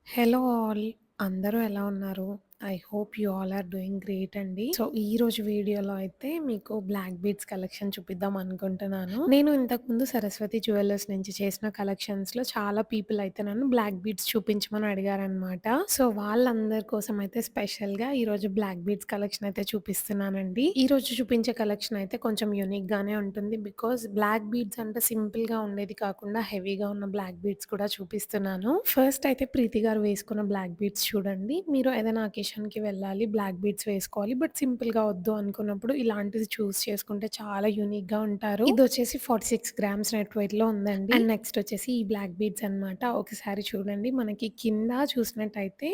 Hello all. అందరూ ఎలా ఉన్నారు? I hope you all are doing great అండి. సో, ఈరోజు వీడియోలో అయితే మీకు బ్లాక్ బీడ్స్ కలెక్షన్ చూపిద్దాం అనుకుంటున్నాను. నేను ఇంతకుముందు సరస్వతి జ్యువెల్లర్స్ నుంచి చేసిన కలెక్షన్స్‌లో చాలా పీపుల్ అయితే నన్ను బ్లాక్ బీడ్స్ చూపించమని అడిగారనమాట. సో, వాళ్ళందరి కోసం అయితే స్పెషల్‌గా ఈరోజు బ్లాక్ బీడ్స్ కలెక్షన్ అయితే చూపిస్తున్నానండి. ఈరోజు చూపించే కలెక్షన్ అయితే కొంచెం యూనిక్‌గానే ఉంటుంది. బికాజ్ బ్లాక్ బీడ్స్ అంటే సింపుల్‌గా ఉండేది కాకుండా హెవీగా ఉన్న బ్లాక్ బీడ్స్ కూడా చూపిస్తున్నాను. ఫస్ట్ అయితే ప్రీతి గారు వేసుకున్న బ్లాక్ బీడ్స్ చూడండి. మీరు ఏదైనా అకేషన్‌కి వెళ్ళాలి, బ్లాక్ బీడ్స్ వేసుకోవాలి. బట్ సింపుల్‌గా వద్దు అనుకున్నప్పుడు ఇలాంటిది చూస్ చేసుకుంటే చాలా యూనిక్‌గా ఉంటారు. ఇదొచ్చేసి 46 గ్రామ్స్ నెట్ వెయిట్‌లో ఉందండి. అండ్ నెక్స్ట్ వచ్చేసి ఈ బ్లాక్ బీడ్స్ అన్నమాట. ఒకసారి చూడండి మనకి కింద చూసినట్టయితే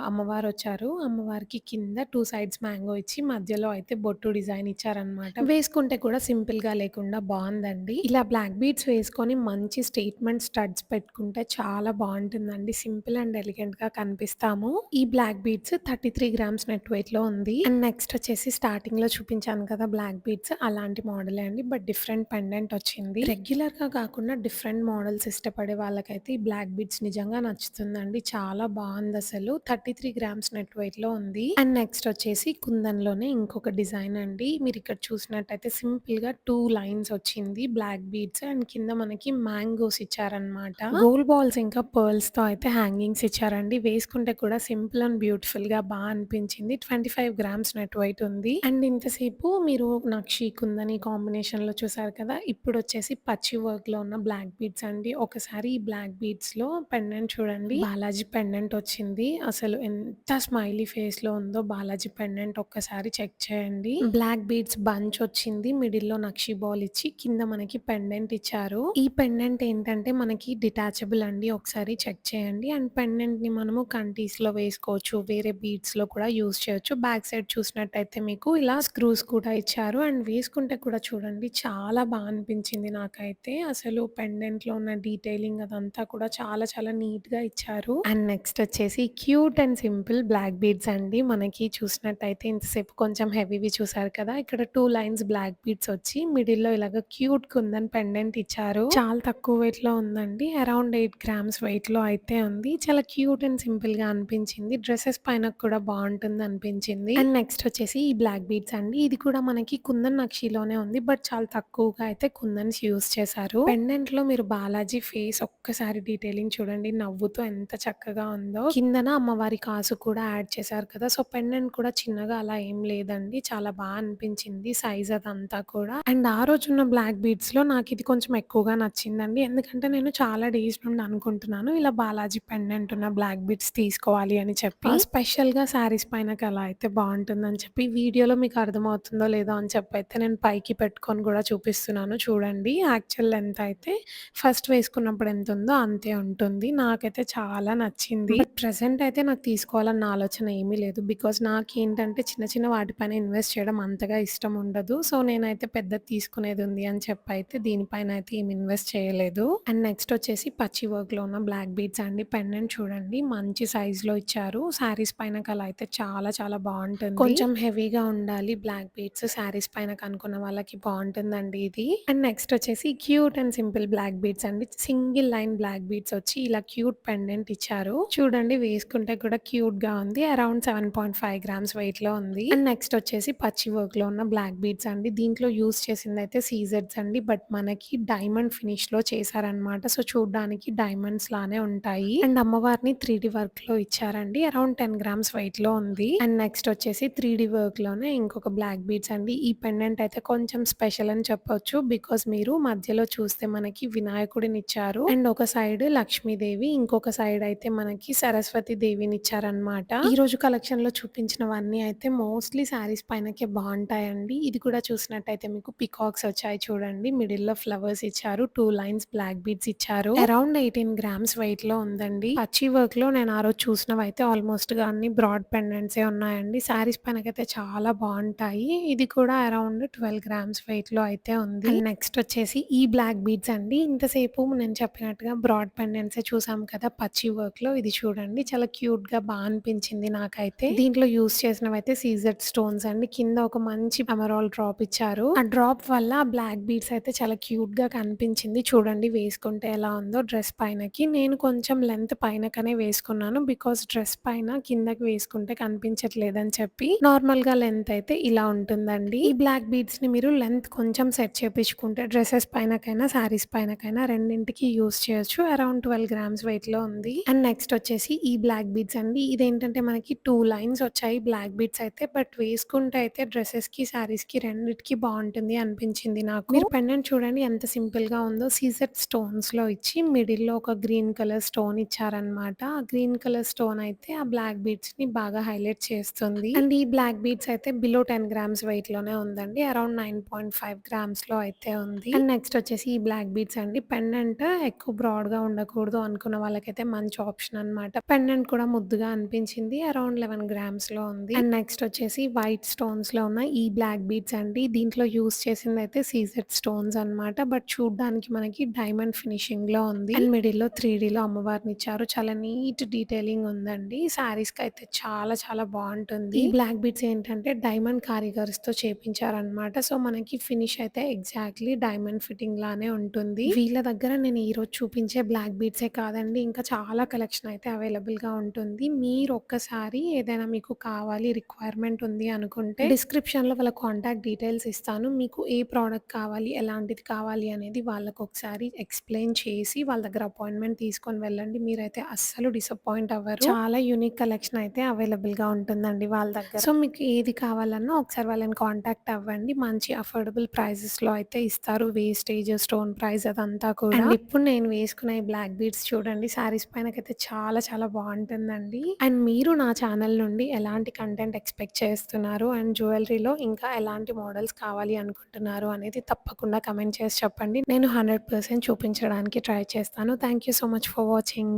అమ్మవారొచ్చారు. అమ్మవారికి కింద 2 సైడ్స్ మ్యాంగో ఇచ్చి మధ్యలో అయితే బొట్టు డిజైన్ ఇచ్చారనమాట. వేసుకుంటే కూడా సింపుల్‌గా లేకుండా బావుందండి. ఇలా బ్లాక్ బీడ్స్ వేసుకొని మంచి స్టేట్‌మెంట్ స్టడ్స్ పెట్టుకుంటే చాలా బావుంటుందండి. సింపుల్ అండ్ ఎలిగెంట్‌గా కనిపిస్తాము. ఈ బ్లాక్ బీడ్స్ 33 గ్రామ్స్ నెట్ వెయిట్‌లో ఉంది. అండ్ నెక్స్ట్ వచ్చేసి స్టార్టింగ్‌లో చూపించాను కదా! బ్లాక్ బీడ్స్ అలాంటి మోడలే అండి. బట్ డిఫరెంట్ పెండెంట్ వచ్చింది. రెగ్యులర్‌గా కాకుండా డిఫరెంట్ మోడల్స్ ఇష్టపడే వాళ్ళకైతే ఈ బ్లాక్ బీడ్స్ నిజంగా నచ్చుతుందండి. చాలా బావుందసలు. 33 గ్రామ్స్ నెట్ వెయిట్‌లో ఉంది. అండ్ నెక్స్ట్ వచ్చేసి కుందన్‌లోనే ఇంకొక డిజైన్ అండి. మీరిక్కడ చూసినట్టయితే సింపుల్‌గా 2 లైన్స్ వచ్చింది. బ్లాక్ బీడ్స్ అండ్ కింద మనకి మ్యాంగోస్ ఇచ్చారనమాట. గోల్డ్ బాల్స్ ఇంకా పర్ల్స్‌తో అయితే హ్యాంగింగ్స్ ఇచ్చారండి. వేసుకుంటే కూడా సింపుల్ అండ్ బ్యూటిఫుల్‌గా అనిపించింది. 25 గ్రామ్స్ నెట్ వెయిట్ ఉంది. అండ్ ఇంతసేపు మీరు నక్షి, కుందన్ ఈ కాంబినేషన్‌లో చూసారు కదా! ఇప్పుడొచ్చేసి పచ్చి వర్క్‌లో ఉన్న బ్లాక్ బీడ్స్ అండి. ఒకసారి ఈ బ్లాక్ బీడ్స్‌లో పెండెంట్ చూడండి. బాలాజీ పెండెంట్ వచ్చింది. అసలు ఎంత స్మైలీ ఫేస్‌లో ఉందో బాలాజీ పెండెంట్ ఒక్కసారి చెక్ చేయండి. బ్లాక్ బీడ్స్ బంచ్ వచ్చింది. మిడిల్‌లో నక్షి బాల్ ఇచ్చి కింద మనకి పెండెంట్ ఇచ్చారు. ఈ పెండెంట్ ఏంటంటే మనకి డిటాచబుల్ అండి. ఒకసారి చెక్ చేయండి. అండ్ పెండెంట్‌ని మనము కంటీస్‌లో వేసుకోవచ్చు. వేరే బీడ్స్‌లో కూడా యూజ్ చేయొచ్చు. బ్యాక్ సైడ్ చూసినట్టయితే మీకు ఇలా స్క్రూస్ కూడా ఇచ్చారు. అండ్ వేసుకుంటే కూడా చూడండి చాలా అనిపించింది నాకైతే. అసలు పెండెంట్‌లో ఉన్న డీటెయిలింగ్ అదంతా కూడా చాలా చాలా నీట్‌గా ఇచ్చారు. అండ్ నెక్స్ట్ వచ్చేసి cute and simple black beads అండి. మనకి చూసినట్టయితే ఇంతసేపు కొంచెం హెవీవి చూసారు కదా! ఇక్కడ 2 లైన్స్ బ్లాక్ బీడ్స్ వచ్చి మిడిల్‌లో ఇలాగ క్యూట్ కుందన్ పెండెంట్ ఇచ్చారు. చాలా తక్కువ వెయిట్‌లో ఉందండి. అరౌండ్ 8 గ్రామ్స్ వెయిట్‌లో అయితే ఉంది. చాలా క్యూట్ అండ్ సింపుల్‌గా అనిపించింది. డ్రెసెస్ పైన కూడా బావుంటుంది అనిపించింది. అండ్ నెక్స్ట్ వచ్చేసి ఈ బ్లాక్ బీడ్స్ అండి. ఇది కూడా మనకి కుందన్ నక్షిలోనే ఉంది. బట్ చాలా తక్కువగా అయితే కుందన్స్ యూజ్ చేశారు. పెండెంట్‌లో మీరు బాలాజీ ఫేస్ ఒక్కసారి డీటెయిలింగ్ చూడండి. నవ్వుతూ ఎంత చక్కగా ఉందో. కిందన అమ్మవారి కాసు కూడా యాడ్ చేశారు కదా! సో, పెండెంట్ కూడా చిన్నగా అలా ఏం లేదండి. చాలా అనిపించింది సైజ్ అదంతా కూడా. అండ్ ఆ రోజున్న బ్లాక్ బీడ్స్‌లో నాకిది కొంచెం ఎక్కువగా నచ్చిందండి. ఎందుకంటే నేను చాలా డేస్ నుండి అనుకుంటున్నాను. ఇలా బాలాజీ పెండెంట్ ఉన్న బ్లాక్ బీడ్స్ తీసుకోవాలి అని చెప్పి. స్పెషల్‌గా శారీస్ పైనకి అలా అయితే బావుంటుందని చెప్పి వీడియోలో మీకు అర్థమవుతుందో లేదో అని చెప్పైతే నేను పైకి పెట్టుకొని కూడా చూపిస్తున్నాను చూడండి. యాక్చువల్ లెంత్ అయితే ఫస్ట్ వేసుకున్నప్పుడు ఎంతుందో అంతే ఉంటుంది. నాకైతే చాలా నచ్చింది. బట్ ప్రెజెంట్ అయితే నాకు తీసుకోవాలన్న ఆలోచన ఏమీ లేదు. బికాజ్ నాకేంటంటే చిన్న చిన్న వాటిపైన ఇన్వెస్ట్ చేయడం అంతగా ఇష్టం ఉండదు. సో, నేనైతే పెద్దది తీసుకునేది ఉంది అని చెప్పైతే దీనిపైన అయితే ఏమి ఇన్వెస్ట్ చేయలేదు. అండ్ నెక్స్ట్ వచ్చేసి పచ్చి వర్క్‌లో ఉన్న బ్లాక్ బీడ్స్ అండి. పెండెంట్ చూడండి మంచి సైజ్‌లో ఇచ్చారు. శారీస్ పైనకి అలా అయితే చాలా చాలా బావుంటుంది. కొంచెం హెవీగా ఉండాలి బ్లాక్ బీడ్స్ శారీస్ పైనకి అనుకున్న వాళ్ళకి బావుంటుందండి ఇది. అండ్ నెక్స్ట్ వచ్చేసి cute and simple black beads అండి. సింగిల్ లైన్ బ్లాక్ బీడ్స్ వచ్చి ఇలా క్యూట్ పెండెంట్ ఇచ్చారు. చూడండి వేసుకుంటే కూడా క్యూట్‌గా ఉంది. అరౌండ్ 7.5 గ్రామ్స్ వెయిట్‌లో ఉంది. అండ్ నెక్స్ట్ వచ్చేసి పచ్చి వర్క్‌లో ఉన్న బ్లాక్ బీడ్స్ అండి. దీంట్లో యూజ్ చేసిందయితే సీజెడ్స్ అండి. బట్ మనకి డైమండ్ ఫినిష్‌లో చేశారనమాట. సో, చూడ్డానికి డైమండ్స్ లానే ఉంటాయి. అండ్ అమ్మవారిని 3 వర్క్‌లో ఇచ్చారండి. అరౌండ్ 10 గ్రామ్స్ వెయిట్‌లో ఉంది. అండ్ నెక్స్ట్ వచ్చేసి 3 వర్క్‌లోనే ఇంకొక బ్లాక్ బీడ్స్ అండి. ఈ పెండెంట్ అయితే కొంచెం స్పెషల్ అని చెప్పొచ్చు. బికాజ్ మీరు మధ్యలో చూస్తే మనకి వినాయకుడినిచ్చారు. అండ్ ఒక సైడ్ లక్ష్మీదేవి, ఇంకొక సైడ్ అయితే మనకి సరస్వతి దేవినిచ్చారనమాట. ఈరోజు కలెక్షన్‌లో చూపించినవన్నీ అయితే మోస్ట్‌లీ శారీస్ పైనకే బావుంటాయండి. ఇది కూడా చూసినట్టయితే మీకు పికాక్స్ వచ్చాయి చూడండి. మిడిల్‌లో ఫ్లవర్స్ ఇచ్చారు. 2 లైన్స్ బ్లాక్ బీడ్స్ ఇచ్చారు. అరౌండ్ 18 గ్రామ్స్ వెయిట్‌లో ఉందండి. పచ్చి వర్క్‌లో నేను ఆ రోజు చూసినవైతే ఆల్‌మోస్ట్‌గా అన్నీ బ్రాడ్ పెండెంట్సే ఉన్నాయండి. శారీస్ పైనకైతే చాలా బావుంటాయి. ఇది కూడా అరౌండ్ 12 గ్రామ్స్ వెయిట్‌లో అయితే ఉంది. అండ్ నెక్స్ట్ వచ్చేసి ఈ బ్లాక్ బీడ్స్ అండి. ఇంతసేపు నేను చెప్పినట్టుగా బ్రాడ్ పెండెంట్సే చూసాం కదా! పచ్చి వర్క్‌లో. ఇది చూడండి చాలా క్యూట్‌గా అనిపించింది నాకైతే. దీంట్లో యూజ్ చేసినవైతే సీజెడ్ స్టోన్స్ అండి. కింద ఒక మంచి ఎమరాల్డ్ డ్రాప్ ఇచ్చారు. ఆ డ్రాప్ వల్ల ఆ బ్లాక్ బీడ్స్ అయితే చాలా క్యూట్‌గా కనిపించింది. చూడండి వేసుకుంటే ఎలా ఉందో డ్రెస్ పైనకి. నేను కొంచెం లెంత్ పైనకనే వేసుకున్నాను. బికాజ్ డ్రెస్ పైన కిందకి వేసుకుంటే కనిపించట్లేదని చెప్పి నార్మల్‌గా లెంత్ అయితే ఇలా ఉంటుందండి. ఈ బ్లాక్ బీడ్స్‌ని మీరు లెంత్ కొంచెం సెట్ చేపించుకుంటే డ్రెసెస్ పైనకైనా, శారీస్ పైనకైనా రెండింటికి యూజ్ చేయొచ్చు. అరౌండ్ 12 గ్రామ్స్ వెయిట్‌లో ఉంది. అండ్ నెక్స్ట్ వచ్చేసి ఈ బ్లాక్ బీడ్స్ అండి. ఇదేంటంటే మనకి 2 లైన్స్ వచ్చాయి బ్లాక్ బీడ్స్ అయితే. బట్ వేసుకుంటే అయితే డ్రెసెస్‌కి, శారీస్‌కి రెండిటికి బావుంటుంది అనిపించింది నాకు. మీరు పెండెంట్ చూడండి ఎంత సింపుల్‌గా ఉందో. సీజెడ్ స్టోన్స్‌లో ఇచ్చి మిడిల్‌లో ఒక గ్రీన్ కలర్ స్టోన్ ఇచ్చారనమాట. ఆ గ్రీన్ కలర్ స్టోన్ అయితే ఆ బ్లాక్ బీడ్స్‌ని బాగా హైలైట్ చేస్తుంది. అండ్ ఈ బ్లాక్ బీడ్స్ అయితే బిలో 10 గ్రామ్స్ వెయిట్‌లోనే ఉందండి. అరౌండ్ 9.5 గ్రామ్స్‌లో అయితే ఉంది. అండ్ నెక్స్ట్ వచ్చేసి ఈ బ్లాక్ బీడ్స్ అండి. పెండెంట్ ఎక్కువ బ్రాడ్‌గా ఉండకూడదు అనుకున్న వాళ్ళకైతే మంచి ఆప్షన్ అనమాట. పెండెంట్ కూడా ముద్దుగా అనిపించింది. అరౌండ్ 11 గ్రామ్స్‌లో ఉంది. అండ్ నెక్స్ట్ వచ్చేసి వైట్ స్టోన్స్‌లో ఉన్న ఈ బ్లాక్ బీడ్స్ అండి. దీంట్లో యూజ్ చేసిందయితే సీజెడ్ స్టోన్స్ అనమాట. బట్ చూడ్డానికి మనకి డైమండ్ ఫినిషింగ్‌లో ఉంది. అండ్ మిడిల్‌లో 3డీలో అమ్మవారినిచ్చారు. చాలా నీట్ డీటెయిలింగ్ ఉందండి. శారీస్‌కయితే చాలా చాలా బావుంటుంది. ఈ బ్లాక్ బీడ్స్ ఏంటంటే డైమండ్ కారిగర్స్‌తో చేపించారనమాట. సో, మనకి ఫినిష్ అయితే ఎగ్జాక్ట్‌లీ డైమండ్ ఫిట్టింగ్ లానే ఉంటుంది. వీళ్ళ దగ్గర నేను ఈరోజు చూపించే బ్లాక్ బీడ్సే కాదండి. ఇంకా చాలా కలెక్షన్ అయితే అవైలబుల్‌గా ఉంటుంది. మీరు ఒక్కసారి ఏదైనా మీకు కావాలి, రిక్వైర్మెంట్ ఉంది అనుకుంటే డిస్క్రిప్షన్‌లో వాళ్ళ కాంటాక్ట్ డీటెయిల్స్ ఇస్తాను. మీకు ఏ ప్రోడక్ట్ కావాలి, ఎలాంటిది కావాలి అనేది వాళ్ళకొకసారి ఎక్స్‌ప్లెయిన్ చేసి వాళ్ళ దగ్గర అపాయింట్‌మెంట్ తీసుకొని వెళ్ళండి. మీరైతే అస్సలు డిసప్పాయింట్ అవ్వరు. చాలా యూనిక్ కలెక్షన్ అయితే అవైలబుల్‌గా ఉంటుందండి వాళ్ళ దగ్గర. సో, మీకు ఏది కావాలన్నా ఒకసారి వాళ్ళని కాంటాక్ట్ అవ్వండి. మంచి అఫోర్డబుల్ ప్రైజెస్‌లో అయితే ఇస్తారు. వేస్టేజ్, స్టోన్ ప్రైస్ అదంతా కూడా. అండ్ ఇప్పుడు నేను వేసుకున్న ఈ బ్లాక్ బీడ్స్ చూడండి శారీస్ పైనకైతే చాలా చాలా బావుంటుందండి. అండ్ మీరు నా ఛానల్ నుండి ఎలాంటి కంటెంట్ ఎక్స్‌పెక్ట్ చేస్తున్నారు అండ్ జ్యువెలరీలో ఇంకా ఎలాంటి మోడల్స్ కావాలి అనుకుంటున్నారు అనేది తప్పకుండా కమెంట్ చేసి చెప్పండి. నేను 100% చూపించడానికి ట్రై చేస్తాను. Thank you so much for watching.